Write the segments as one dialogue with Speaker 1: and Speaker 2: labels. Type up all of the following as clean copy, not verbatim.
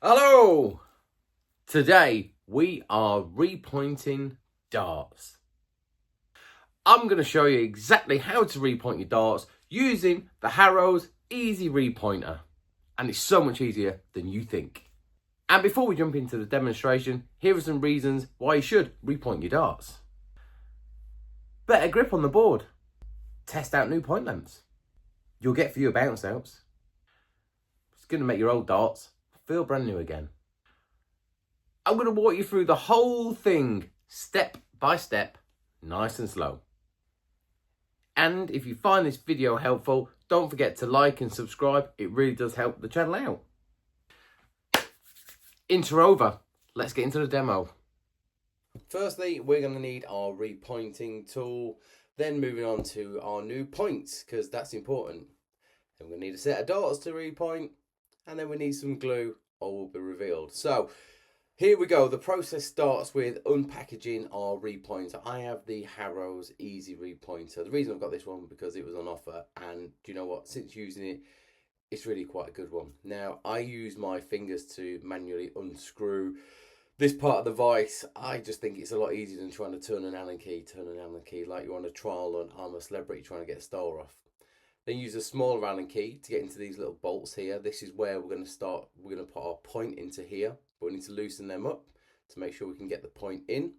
Speaker 1: Hello! Today we are repointing darts. I'm going to show you exactly how to repoint your darts using the Harrows Easy Repointer. And it's so much easier than you think. And before we jump into the demonstration, here are some reasons why you should repoint your darts. Better grip on the board. Test out new point lengths. You'll get fewer bounce outs. It's going to make your old darts feel brand new again. I'm going to walk you through the whole thing, step by step, nice and slow. And if you find this video helpful, don't forget to like and subscribe. It really does help the channel out. Intro over. Let's get into the demo. Firstly, we're going to need our repointing tool. Then moving on to our new points, because that's important. Then we're going to need a set of darts to repoint. And then we need some glue, or will be revealed. So, here we go. The process starts with unpackaging our repointer. I have the Harrows Easy Repointer. The reason I've got this one because it was on offer, and do you know what? Since using it, it's really quite a good one. Now, I use my fingers to manually unscrew this part of the vise. I just think it's a lot easier than trying to turn an Allen key like you're on a trial on I'm a Celebrity trying to get a star off. Then use a smaller Allen key to get into these little bolts here. This is where we're going to start. We're going to put our point into here. But we need to loosen them up to make sure we can get the point in.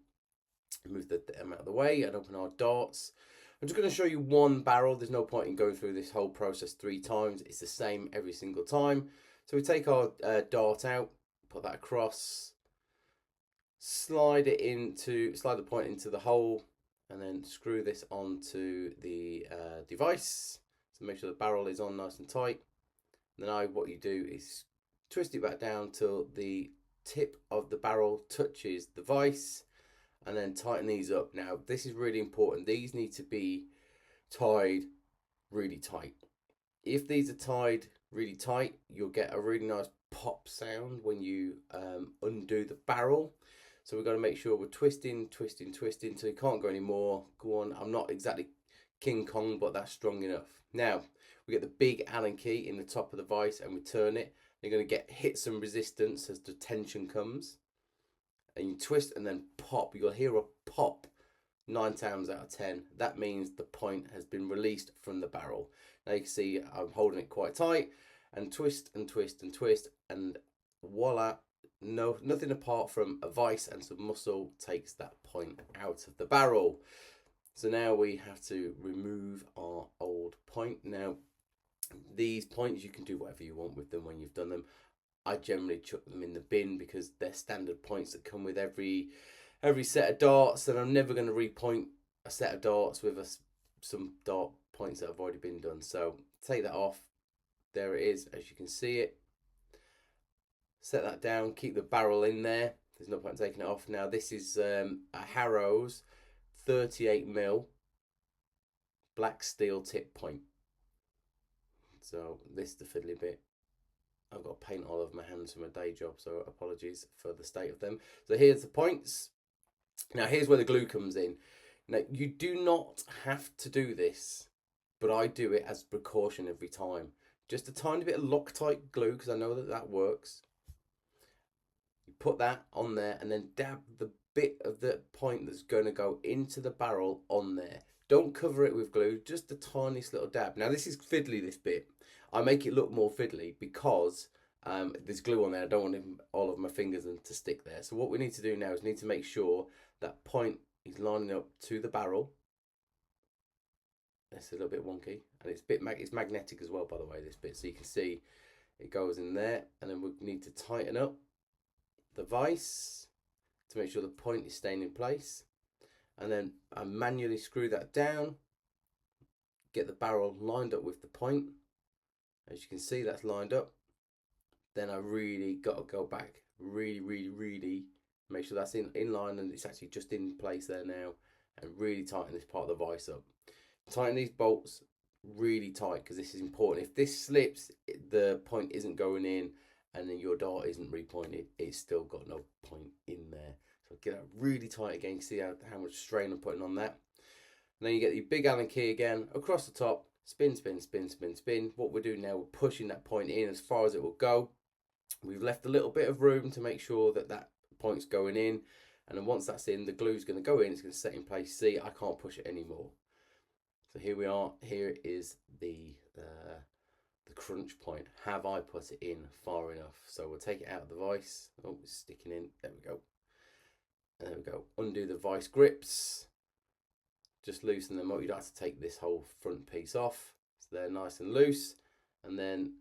Speaker 1: Move them out of the way and open our darts. I'm just going to show you one barrel. There's no point in going through this whole process 3 times. It's the same every single time. So we take our dart out, put that across, slide the point into the hole, and then screw this onto the device. So make sure the barrel is on nice and tight. And then what you do is twist it back down till the tip of the barrel touches the vise, and then tighten these up. Now this is really important. These need to be tied really tight. If these are tied really tight, you'll get a really nice pop sound when you undo the barrel. So we've got to make sure we're twisting so you can't go anymore. Go on. I'm not exactly King Kong, but that's strong enough. Now we get the big Allen key in the top of the vise and we turn it. You're going to hit some resistance as the tension comes, and you twist and then pop. You'll hear a pop 9 times out of 10. That means the point has been released from the barrel. Now you can see I'm holding it quite tight, and twist and twist and twist, and voila, nothing apart from a vise and some muscle takes that point out of the barrel. So now we have to remove our old point. Now these points, you can do whatever you want with them when you've done them. I generally chuck them in the bin because they're standard points that come with every set of darts, and I'm never going to repoint a set of darts with some dart points that have already been done. So take that off. There it is, as you can see it. Set that down, keep the barrel in there. There's no point in taking it off. Now this is a Harrows 38mm black steel tip point. So this is the fiddly bit. I've got paint all over my hands from a day job, so apologies for the state of them. So here's the points. Now here's where the glue comes in. Now you do not have to do this, but I do it as precaution every time. Just a tiny bit of Loctite glue, because I know that works. You put that on there and then dab the bit of the point that's going to go into the barrel on there. Don't cover it with glue, just the tiniest little dab. Now this is fiddly, this bit. I make it look more fiddly because there's glue on there. I don't want all of my fingers to stick there. So what we need to do now is need to make sure that point is lining up to the barrel. That's a little bit wonky, and it's magnetic as well, by the way, this bit. So you can see it goes in there, and then we need to tighten up the vise to make sure the point is staying in place. And then I manually screw that down, get the barrel lined up with the point. As you can see, that's lined up. Then I really got to go back, really make sure that's in line and it's actually just in place there now, and really tighten this part of the vise up. Tighten these bolts really tight because this is important. If this slips, the point isn't going in and then your dart isn't repointed, it's still got no point in there. So get that really tight again. You see how much strain I'm putting on that. And then you get your big Allen key again across the top, spin. What we're doing now, we're pushing that point in as far as it will go. We've left a little bit of room to make sure that that point's going in, and then once that's in, the glue's going to go in, it's going to set in place. See, I can't push it anymore. So here we are. Here is the crunch point. Have I put it in far enough? So we'll take it out of the vise. Oh, it's sticking in. There we go. And there we go. Undo the vise grips. Just loosen them up. You don't have to take this whole front piece off. So they're nice and loose. And then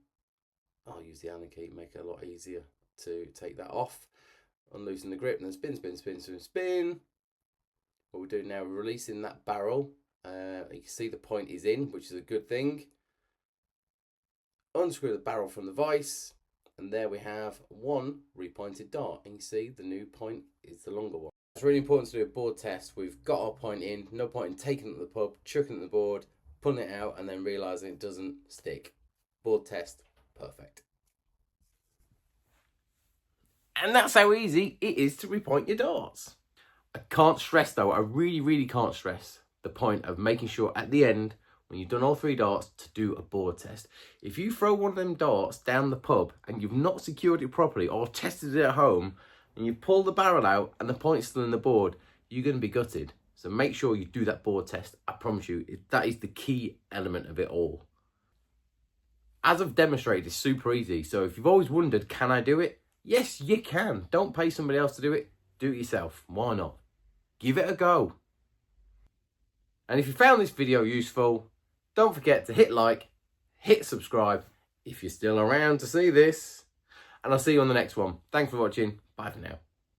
Speaker 1: I'll use the Allen key, make it a lot easier to take that off. Unloosen the grip and then spin, spin, spin, spin, spin. What we're doing now, we're releasing that barrel. You can see the point is in, which is a good thing. Unscrew the barrel from the vise, and there we have one repointed dart. And you see the new point is the longer one. It's really important to do a board test. We've got our point in, no point in taking it to the pub, chucking it at the board, pulling it out, and then realising it doesn't stick. Board test, perfect. And that's how easy it is to repoint your darts. I can't stress though, I really can't stress the point of making sure at the end, when you've done all 3 darts, to do a board test. If you throw one of them darts down the pub and you've not secured it properly or tested it at home, and you pull the barrel out and the point's still in the board, you're going to be gutted. So make sure you do that board test. I promise you, that is the key element of it all. As I've demonstrated, it's super easy. So if you've always wondered, can I do it? Yes, you can. Don't pay somebody else to do it. Do it yourself. Why not? Give it a go. And if you found this video useful, don't forget to hit like, hit subscribe if you're still around to see this. And I'll see you on the next one. Thanks for watching. Bye for now.